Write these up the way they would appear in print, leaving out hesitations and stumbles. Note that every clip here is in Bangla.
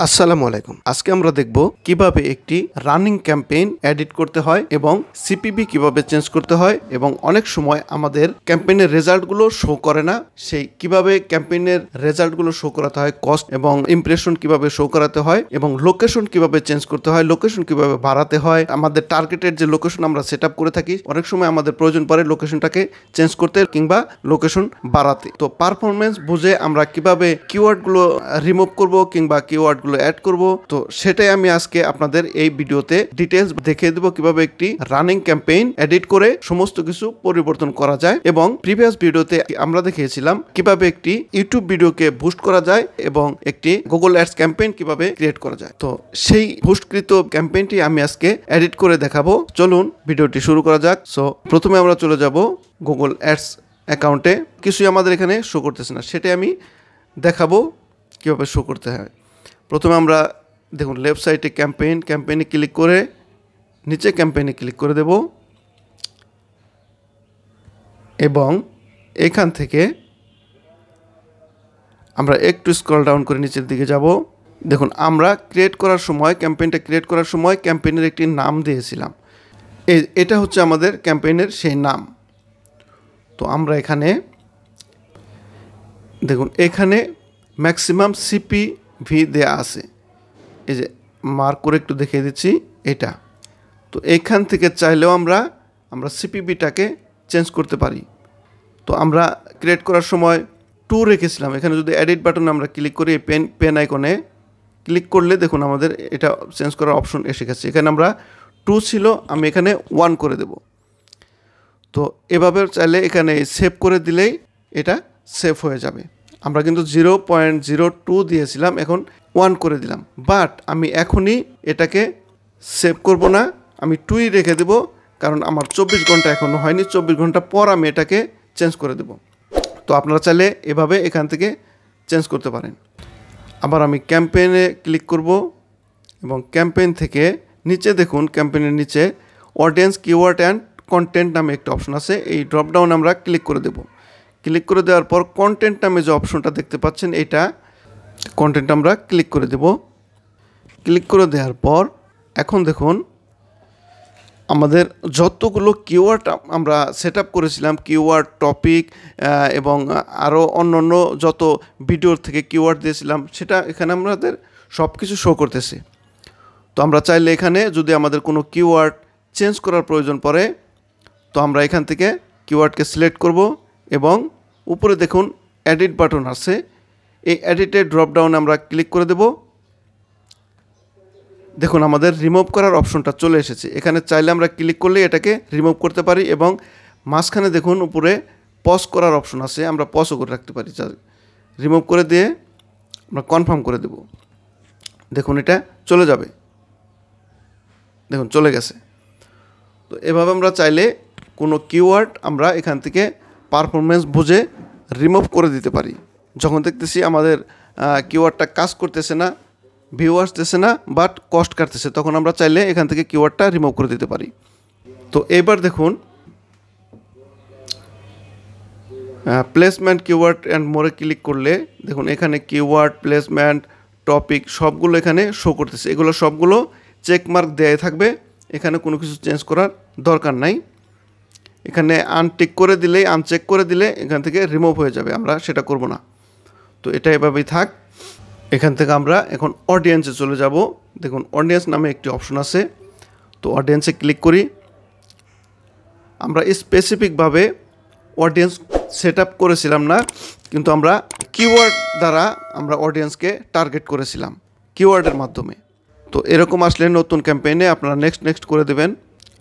আসসালামু আলাইকুম। আজকে আমরা দেখব কিভাবে একটি রানিং ক্যাম্পেইন এডিট করতে হয় এবং সিপিবি কিভাবে চেঞ্জ করতে হয় এবং অনেক সময় আমাদের ক্যাম্পেইনের রেজাল্টগুলো শো করে না। সেই কিভাবে ক্যাম্পেইনের রেজাল্টগুলো শো করাতে হয়, কস্ট এবং ইমপ্রেশন কিভাবে শো করাতে হয় এবং লোকেশন কিভাবে চেঞ্জ করতে হয়, লোকেশন কিভাবে বাড়াতে হয়, আমাদের টার্গেটের যে লোকেশন আমরা সেট আপ করে থাকি অনেক সময় আমাদের প্রয়োজন পড়ে লোকেশনটাকে চেঞ্জ করতে কিংবা লোকেশন বাড়াতে। তো পারফরমেন্স বুঝে আমরা কিভাবে কিওয়ার্ডগুলো রিমুভ করব কিংবা কিওয়ার্ড অ্যাড করব, তো সেটাই আমি আজকে আপনাদের এই ভিডিওতে ডিটেইলস দেখিয়ে দেব কিভাবে একটি রানিং ক্যাম্পেইন এডিট করে সমস্ত কিছু পরিবর্তন করা যায়। এবং প্রিভিয়াস ভিডিওতে আমরা দেখিয়েছিলাম কিভাবে একটি ইউটিউব ভিডিওকে বুস্ট করা যায় এবং একটি গুগল অ্যাডস ক্যাম্পেইন কিভাবে ক্রিয়েট করা যায়। তো সেই বুস্টকৃত ক্যাম্পেইনটি আমি আজকে এডিট করে দেখাবো। চলুন ভিডিওটি শুরু করা যাক। সো প্রথমে আমরা চলে যাব গুগল অ্যাডস অ্যাকাউন্টে। কিছুই আমাদের এখানে শো করতেছে না, সেটাই আমি দেখাবো কিভাবে শো করতে হয়। প্রথমে আমরা দেখুন লেফট সাইডে ক্যাম্পেইনে ক্লিক করে নিচে ক্যাম্পেইনে ক্লিক করে দেব এবং এখান থেকে আমরা একটু স্ক্রল ডাউন করে নিচের দিকে যাব। দেখুন আমরা ক্যাম্পেইনটা ক্রিয়েট করার সময় ক্যাম্পেইনের একটি নাম দিয়েছিলাম। এটা হচ্ছে আমাদের ক্যাম্পেইনের সেই নাম। তো আমরা এখানে দেখুন এখানে ম্যাক্সিমাম সিপিভি দেয়া আছে, এই যে মার্ক করে একটু দেখিয়ে দিচ্ছি এটা। তো এখান থেকে চাইলেও আমরা সিপিভিটাকে চেঞ্জ করতে পারি। তো আমরা ক্রিয়েট করার সময় 2 রেখেছিলাম। এখানে যদি এডিট বাটনে আমরা ক্লিক করি পেন আইকনে ক্লিক করলে দেখুন আমাদের এটা চেঞ্জ করার অপশন এসে গেছে। এখানে আমরা 2 ছিল, আমি এখানে 1 করে দেব। তো এভাবে চাইলে এখানে সেভ করে দিলেই এটা সেভ হয়ে যাবে। আমরা কিন্তু 0.02 দিয়েছিলাম, এখন 1 করে দিলাম। বাট আমি এখনই এটাকে সেভ করব না, আমি 2ই রেখে দেব, কারণ আমার 24 ঘন্টা এখনও হয়নি। 24 ঘন্টা পর আমি এটাকে চেঞ্জ করে দেব। তো আপনারা চাইলে এভাবে এখান থেকে চেঞ্জ করতে পারেন। আবার আমি ক্যাম্পেইনে ক্লিক করব এবং ক্যাম্পেইন থেকে নিচে দেখুন ক্যাম্পেইনের নিচে অডিয়েন্স কিওয়ার্ড অ্যান্ড কন্টেন্ট নামে একটা অপশন আছে। এই ড্রপডাউন আমরা ক্লিক করে দেব। ক্লিক করে দেওয়ার পর কন্টেন্ট নামে যে অপশনটা দেখতে পাচ্ছেন এইটা কন্টেন্ট আমরা ক্লিক করে দেব। ক্লিক করে দেওয়ার পর এখন দেখুন আমাদের যতগুলো কিওয়ার্ড আমরা সেট আপ করেছিলাম, কিওয়ার্ড টপিক এবং আরও অন্য যত ভিডিওর থেকে কিওয়ার্ড দিয়েছিলাম সেটা এখানে আমাদের সব কিছু শো করতেছে। তো আমরা চাইলে এখানে যদি আমাদের কোনো কিওয়ার্ড চেঞ্জ করার প্রয়োজন পড়ে তো আমরা এখান থেকে কিওয়ার্ডকে সিলেক্ট করব এবং উপরে দেখুন এডিট বাটন আছে, এই এডিটের ড্রপডাউনে আমরা ক্লিক করে দেব। দেখুন আমাদের রিমুভ করার অপশনটা চলে এসেছে। এখানে চাইলে আমরা ক্লিক করলে এটাকে রিমুভ করতে পারি এবং মাঝখানে দেখুন উপরে পজ করার অপশন আছে, আমরা পজও করে রাখতে পারি। রিমুভ করে দিয়ে আমরা কনফার্ম করে দেব। দেখুন এটা চলে যাবে, দেখুন চলে গেছে। তো এভাবে আমরা চাইলে কোনো কিওয়ার্ড আমরা এখান থেকে পারফরমেন্স বুঝে রিমুভ করে দিতে পারি। যখন দেখতেছি আমাদের কিওয়ার্ডটা কাজ করতেছে না, ভিউ আসতেছে না, বাট কস্ট কাটতেছে, তখন আমরা চাইলে এখান থেকে কিওয়ার্ডটা রিমুভ করে দিতে পারি। তো এবার দেখুন প্লেসমেন্ট কিওয়ার্ড অ্যান্ড মোরে ক্লিক করলে দেখুন এখানে কিওয়ার্ড প্লেসমেন্ট টপিক সবগুলো এখানে শো করতেছে। এগুলো সবগুলো চেকমার্ক দেয়া থাকবে, এখানে কোনো কিছু চেঞ্জ করার দরকার নাই। এখানে আনচেক করে দিলে এখান থেকে রিমুভ হয়ে যাবে, আমরা সেটা করব না। তো এটা এভাবেই থাক। এখান থেকে আমরা এখন অডিয়েন্সে চলে যাব। দেখুন অডিয়েন্স নামে একটি অপশন আছে, তো অডিয়েন্সে ক্লিক করি। আমরা স্পেসিফিকভাবে অডিয়েন্স সেট আপ করেছিলাম না, কিন্তু আমরা কিওয়ার্ড দ্বারা আমরা অডিয়েন্সকে টার্গেট করেছিলাম কিওয়ার্ডের মাধ্যমে। তো এরকম আসলে নতুন ক্যাম্পেইনে আপনারা নেক্সট করে দেবেন।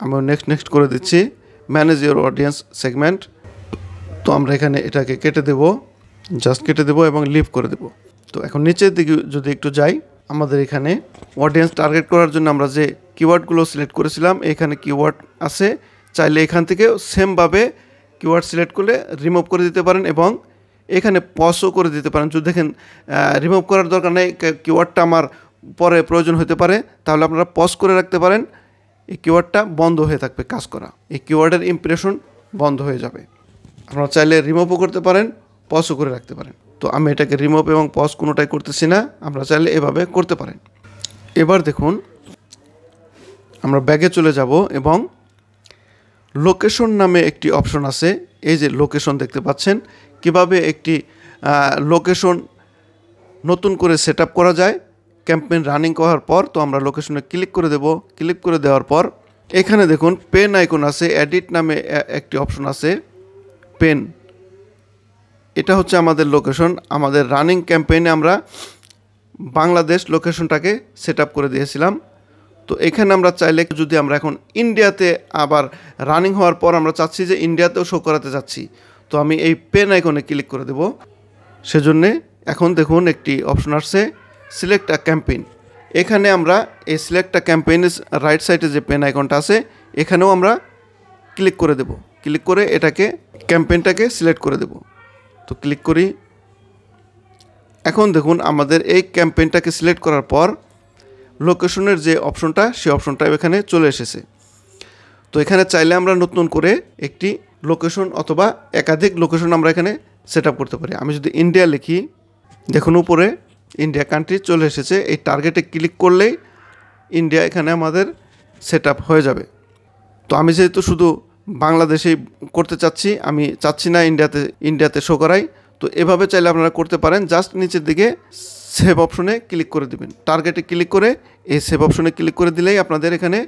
আমিও নেক্সট করে দিচ্ছি। Manage your audience segment. তো আমরা এখানে এটাকে কেটে দেব, জাস্ট কেটে দেব এবং লিভ করে দেব। তো এখন নিচের দিকে যদি একটু যাই, আমাদের এখানে অডিয়েন্স টার্গেট করার জন্য আমরা যে কিওয়ার্ডগুলো সিলেক্ট করেছিলাম এখানে কিওয়ার্ড আছে, চাইলে এখান থেকেও সেমভাবে কিওয়ার্ড সিলেক্ট করলে রিমুভ করে দিতে পারেন এবং এখানে পজও করে দিতে পারেন। যদি দেখেন রিমুভ করার দরকার নেই, কিওয়ার্ডটা আমার পরে প্রয়োজন হতে পারে, তাহলে আপনারা পজ করে রাখতে পারেন। এই কিওয়ার্ডটা বন্ধ হয়ে থাকবে কাজ করা, এই কিওয়ার্ডের ইমপ্রেশন বন্ধ হয়ে যাবে। আপনারা চাইলে রিমুভও করতে পারেন, পজও করে রাখতে পারেন। তো তো আমি এটাকে রিমুভ এবং পজ কোনোটাই করতেছি না, আমরা চাইলে এভাবে করতে পারেন। এবার দেখুন আমরা ব্যাগে চলে যাব এবং লোকেশন নামে একটি অপশন আছে। এই যে লোকেশন দেখতে পাচ্ছেন, কিভাবে একটি লোকেশন নতুন করে সেট আপ করা যায় ক্যাম্পেইন রানিং করার পর। তো আমরা লোকেশনে ক্লিক করে দেব। ক্লিক করে দেওয়ার পর এখানে দেখুন পেন আইকন আছে, এডিট নামে একটি অপশন আছে পেন। এটা হচ্ছে আমাদের লোকেশন। আমাদের রানিং ক্যাম্পেইনে আমরা বাংলাদেশ লোকেশনটাকে সেট আপ করে দিয়েছিলাম। তো এখানে আমরা চাইলে যদি আমরা এখন ইন্ডিয়াতে আবার রানিং হওয়ার পর আমরা চাচ্ছি যে ইন্ডিয়াতেও শো করাতে চাচ্ছি, তো আমি এই পেন আইকনে ক্লিক করে দেব। সেজন্যে এখন দেখুন একটি অপশন আসছে সিলেক্ট আ ক্যাম্পেইন। এখানে আমরা এই সিলেক্ট আ ক্যাম্পেইনের রাইট সাইডে যে পেন আইকনটা আছে এখানেও আমরা ক্লিক করে দেব। ক্লিক করে এটাকে ক্যাম্পেইনটাকে সিলেক্ট করে দেব। তো ক্লিক করি। এখন দেখুন আমাদের এই ক্যাম্পেইনটাকে সিলেক্ট করার পর লোকেশনের যে অপশনটা সেই অপশনটা এখানে চলে এসেছে। তো এখানে চাইলে আমরা নতুন করে একটি লোকেশন অথবা একাধিক লোকেশন আমরা এখানে সেট আপ করতে পারি। আমি যদি ইন্ডিয়া লিখি, দেখুন উপরে ইন্ডিয়া কান্ট্রি চলে এসেছে। এই টার্গেটে ক্লিক করলেই ইন্ডিয়া এখানে আমাদের সেট আপ হয়ে যাবে। তো আমি যেহেতু শুধু বাংলাদেশেই করতে চাচ্ছি, আমি চাচ্ছি না ইন্ডিয়াতে শো করাই, তো এভাবে চাইলে আপনারা করতে পারেন। জাস্ট নিচের দিকে সেভ অপশনে ক্লিক করে দিবেন। টার্গেটে ক্লিক করে এই সেভ অপশনে ক্লিক করে দিলেই আপনাদের এখানে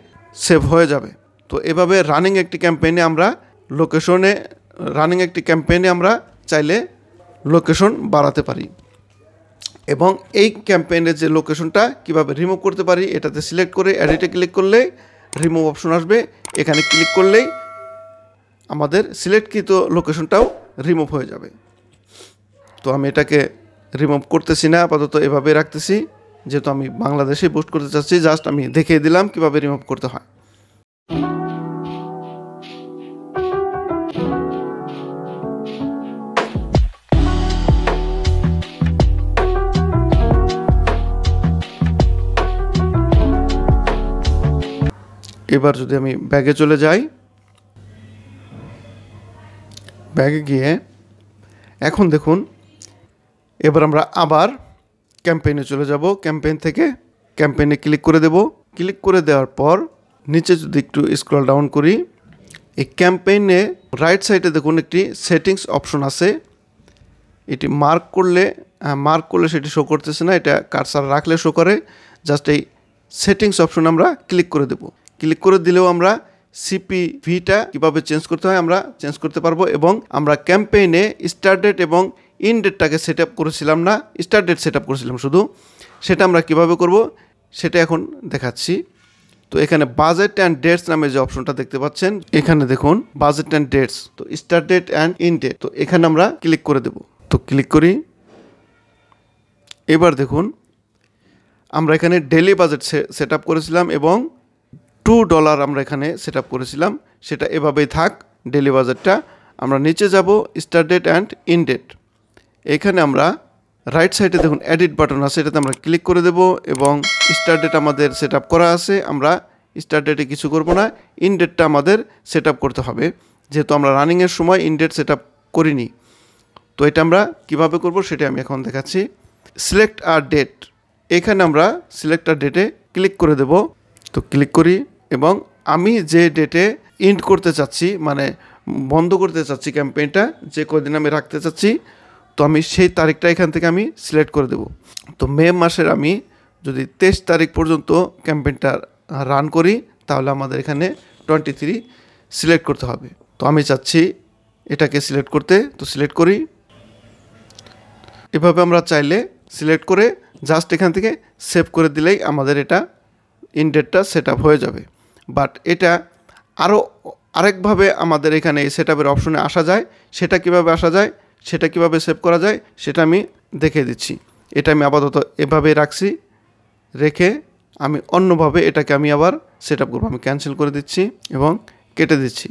সেভ হয়ে যাবে। তো এভাবে রানিং একটি ক্যাম্পেইনে আমরা চাইলে লোকেশন বাড়াতে পারি। এবং এই ক্যাম্পেইনের যে লোকেশনটা কিভাবে রিমুভ করতে পারি, এটাতে সিলেক্ট করে এডিটে ক্লিক করলে রিমুভ অপশন আসবে। এখানে ক্লিক করলেই আমাদের সিলেক্টকৃত লোকেশনটাও রিমুভ হয়ে যাবে। তো আমি এটাকে রিমুভ করতেছি না, আপাতত এভাবে রাখতেছি, যেহেতু আমি বাংলাদেশে বুস্ট করতে চাচ্ছি। জাস্ট আমি দেখিয়ে দিলাম কিভাবে রিমুভ করতে হয়। এবার যদি আমি ব্যাগে চলে যাই, ব্যাগে গিয়ে এখন দেখুন এবার আমরা আবার ক্যাম্পেইনে চলে যাব। ক্যাম্পেইন থেকে ক্যাম্পেইনে ক্লিক করে দেব। ক্লিক করে দেওয়ার পর নিচে যদি একটু স্ক্রল ডাউন করি, এই ক্যাম্পেইনে রাইট সাইডে দেখুন একটি সেটিংস অপশন আছে। এটি মার্ক করলে সেটি শো করতেছে না, এটা কার্সার রাখলে শো করে। জাস্ট এই সেটিংস অপশন আমরা ক্লিক করে দেব। ক্লিক করে দিলেও আমরা সিপিভিটা কীভাবে চেঞ্জ করতে হয় আমরা চেঞ্জ করতে পারবো। এবং আমরা ক্যাম্পেইনে স্টার্ট ডেট এবং ইন ডেটটাকে সেট আপ করেছিলাম না, স্টার্ট ডেট সেট আপ করেছিলাম শুধু, সেটা আমরা কিভাবে করব সেটা এখন দেখাচ্ছি। তো এখানে বাজেট অ্যান্ড ডেটস নামে যে অপশনটা দেখতে পাচ্ছেন, এখানে দেখুন বাজেট অ্যান্ড ডেটস, তো start date and end date, তো এখানে আমরা ক্লিক করে দেব। তো ক্লিক করি। এবার দেখুন আমরা এখানে ডেইলি বাজেট সেট আপ করেছিলাম এবং $2 আমরা এখানে সেট আপ করেছিলাম, সেটা এভাবেই থাক ডেইলি বাজেটটা। আমরা নিচে যাব start date and end date. এখানে আমরা রাইট সাইডে দেখুন এডিট বাটন আছে, এটাতে আমরা ক্লিক করে দেব এবং স্টার্ট ডেট আমাদের সেট আপ করা আছে। আমরা স্টার্ট ডেটে কিছু করব না, ইন ডেটটা আমাদের সেট আপ করতে হবে, যেহেতু আমরা রানিংয়ের সময় ইন ডেট সেট আপ করিনি। তো এটা আমরা কীভাবে করব সেটা আমি এখন দেখাচ্ছি। সিলেক্ট আর ডেট, এখানে আমরা সিলেক্ট আর ডেটে ক্লিক করে দেব। তো ক্লিক করি এবং আমি যে ডেটে ইন্ড করতে চাচ্ছি, মানে বন্ধ করতে চাচ্ছি ক্যাম্পেইনটা, যে কদিন আমি রাখতে চাচ্ছি, তো আমি সেই তারিখটা এখান থেকে আমি সিলেক্ট করে দেব। তো মে মাসের আমি যদি 23 তারিখ পর্যন্ত ক্যাম্পেইনটা রান করি, তাহলে আমাদের এখানে 23 সিলেক্ট করতে হবে। তো আমি চাচ্ছি এটাকে সিলেক্ট করতে, তো সিলেক্ট করি। এভাবে আমরা চাইলে সিলেক্ট করে জাস্ট এখান থেকে সেভ করে দিলেই আমাদের এটা ইন ডেটটা সেট আপ হয়ে যাবে। বাট এটা আরেকভাবে আমাদের এখানে এই সেট আপের অপশনে আসা যায়। সেটা কিভাবে আসা যায়, সেটা কিভাবে সেভ করা যায় সেটা আমি দেখিয়ে দিচ্ছি। এটা আমি আপাতত এভাবে রাখছি, রেখে আমি অন্যভাবে এটাকে আমি আবার সেট আপ করবো। আমি ক্যান্সেল করে দিচ্ছি এবং কেটে দিচ্ছি।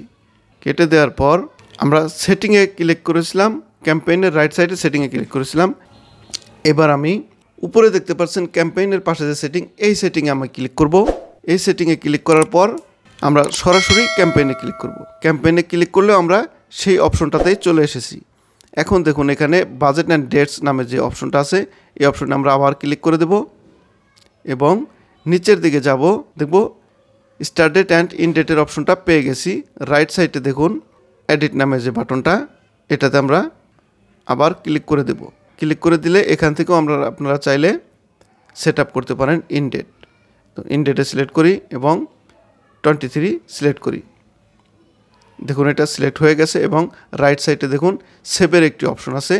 কেটে দেওয়ার পর আমরা সেটিংয়ে ক্লিক করেছিলাম, ক্যাম্পেইনের রাইট সাইডে সেটিংয়ে ক্লিক করেছিলাম। এবার আমি উপরে দেখতে পাচ্ছেন ক্যাম্পেইনের পাশে যে সেটিং, এই সেটিংয়ে আমি ক্লিক করব। এই সেটিংয়ে ক্লিক করার পর আমরা সরাসরি ক্যাম্পেইনে ক্লিক করব। ক্যাম্পেইনে ক্লিক করলেও আমরা সেই অপশনটাতেই চলে এসেছি। এখন দেখুন এখানে বাজেট অ্যান্ড ডেটস নামে যে অপশনটা আছে এই অপশনে আমরা আবার ক্লিক করে দেব এবং নিচের দিকে যাব, দেখব স্টার্ট ডেট অ্যান্ড ইন ডেটের অপশনটা পেয়ে গেছি। রাইট সাইডে দেখুন এডিট নামে যে বাটনটা, এটাতে আমরা আবার ক্লিক করে দেব। ক্লিক করে দিলে এখান থেকেও আপনারা চাইলে সেট আপ করতে পারেন ইন ডেট। তো ইন ডেটে সিলেক্ট করি এবং 23 সিলেক্ট করি। দেখুন এটা সিলেক্ট হয়ে গেছে এবং রাইট সাইডে দেখুন সেভের একটি অপশন আছে,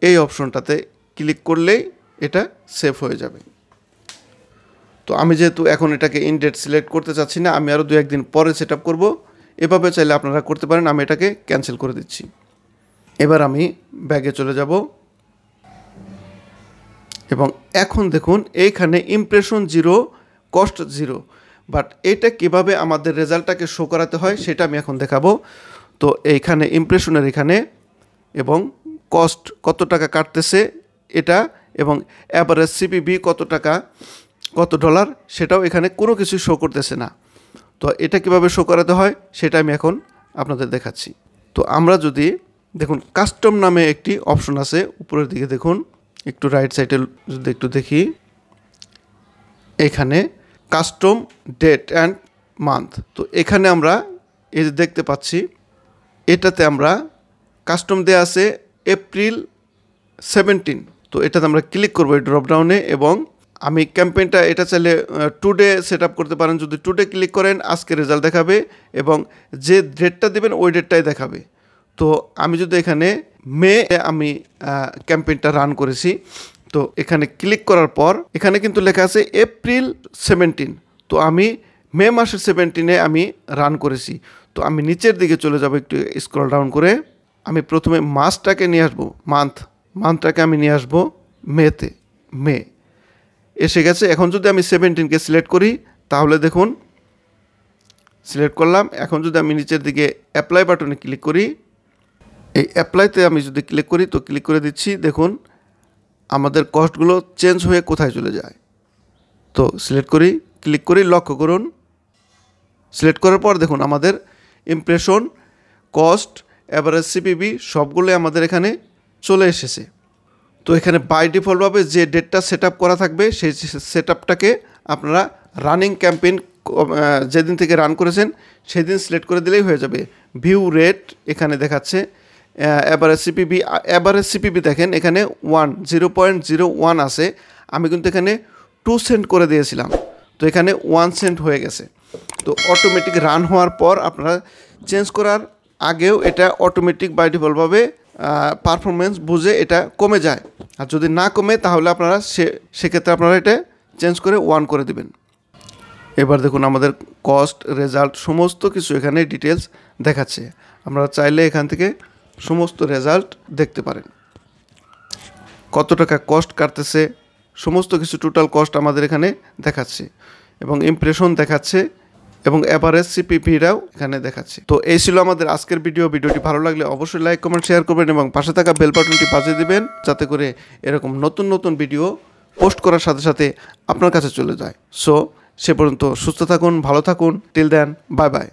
এই অপশনটাতে ক্লিক করলেই এটা সেভ হয়ে যাবে। তো আমি যেহেতু এখন এটাকে ইন ডেট সিলেক্ট করতে চাচ্ছি না, আমি আরও 2-1 দিন পরে সেট আপ করবো, এভাবে চাইলে আপনারা করতে পারেন। আমি এটাকে ক্যান্সেল করে দিচ্ছি। এবার আমি ব্যাগে চলে যাব এবং এখন দেখুন এইখানে ইমপ্রেশন 0 কস্ট 0, বাট এটা কিভাবে আমাদের রেজাল্টটাকে শো করাতে হয় সেটা আমি এখন দেখাবো। তো এইখানে ইমপ্রেশনের এখানে এবং কস্ট কত টাকা কাটতেছে এটা এবং অ্যাভারেজ সিপিভি কত টাকা কত ডলার সেটাও এখানে কোনো কিছু শো করতেছে না। তো এটা কিভাবে শো করাতে হয় সেটা আমি এখন আপনাদের দেখাচ্ছি। তো আমরা যদি দেখুন কাস্টম নামে একটি অপশন আছে উপরের দিকে, দেখুন একটু রাইট সাইডে যদি একটু দেখি, এখানে কাস্টম ডেট অ্যান্ড মান্থ। তো এখানে আমরা এই যে দেখতে পাচ্ছি এটাতে আমরা কাস্টম দেওয়া আছে এপ্রিল 17। তো এটাতে আমরা ক্লিক করবো এই ড্রপডাউনে এবং আমি ক্যাম্পেইনটা এটা চাইলে টুডে সেট আপ করতে পারেন। যদি টুডে ক্লিক করেন আজকে রেজাল্ট দেখাবে এবং যে ডেটটা দেবেন ওই ডেটটাই দেখাবে। তো আমি যদি এখানে মে আমি ক্যাম্পেইনটা রান করেছি, তো এখানে ক্লিক করার পর এখানে কিন্তু লেখা আছে এপ্রিল 17। তো আমি মে মাসের 17-এ আমি রান করেছি। তো আমি নিচের দিকে চলে যাব, একটু স্ক্রল ডাউন করে আমি প্রথমে মাসটাকে নিয়ে আসবো, মান্থটাকে আমি নিয়ে আসবো মেতে, মে এসে গেছে। এখন যদি আমি 17কে সিলেক্ট করি তাহলে দেখুন সিলেক্ট করলাম। এখন যদি আমি নিচের দিকে অ্যাপ্লাই বাটনে ক্লিক করি, এই অ্যাপ্লাইতে আমি যদি ক্লিক করি তো ক্লিক করে দিচ্ছি, দেখুন আমাদের কস্টগুলো চেঞ্জ হয়ে কোথায় চলে যায়। তো সিলেক্ট করি, ক্লিক করি, লক্ষ্য করুন সিলেক্ট করার পর দেখুন আমাদের ইমপ্রেশন, কস্ট, অ্যাভারেজ সিপিভি সবগুলোই আমাদের এখানে চলে এসেছে। তো এখানে বাই ডিফল্টভাবে যে ডেটটা সেট আপ করা থাকবে সেই সেট আপটাকে আপনারা রানিং ক্যাম্পেইন যেদিন থেকে রান করেছেন সেদিন সিলেক্ট করে দিলেই হয়ে যাবে। ভিউ রেট এখানে দেখাচ্ছে, অ্যাভারেজ সিপিভি দেখেন এখানে 0.01 আছে। আমি কিন্তু এখানে 2 সেন্ট করে দিয়েছিলাম, তো এখানে 1 সেন্ট হয়ে গেছে। তো অটোমেটিক রান হওয়ার পর আপনারা চেঞ্জ করার আগেও এটা অটোমেটিক বাই ডিফল্টভাবে পারফরমেন্স বুঝে এটা কমে যায়। আর যদি না কমে তাহলে আপনারা সেক্ষেত্রে আপনারা এটা চেঞ্জ করে 1 করে দেবেন। এবার দেখুন আমাদের কস্ট, রেজাল্ট সমস্ত কিছু এখানে ডিটেলস দেখাচ্ছে। আপনারা চাইলে এখান থেকে সমস্ত রেজাল্ট দেখতে পারেন, কত টাকা কস্ট কাটতেছে সমস্ত কিছু টোটাল কস্ট আমাদের এখানে দেখাচ্ছে এবং ইমপ্রেশন দেখাচ্ছে এবং অ্যাভারেজ সিপিভিটাও এখানে দেখাচ্ছে। তো এই ছিল আমাদের আজকের ভিডিওটি ভালো লাগলে অবশ্যই লাইক, কমেন্ট, শেয়ার করবেন এবং পাশে থাকা বেল বাটনটি বাজিয়ে দিবেন যাতে করে এরকম নতুন ভিডিও পোস্ট করার সাথে সাথে আপনার কাছে চলে যায়। সো সে পর্যন্ত সুস্থ থাকুন, ভালো থাকুন। Till then, bye by.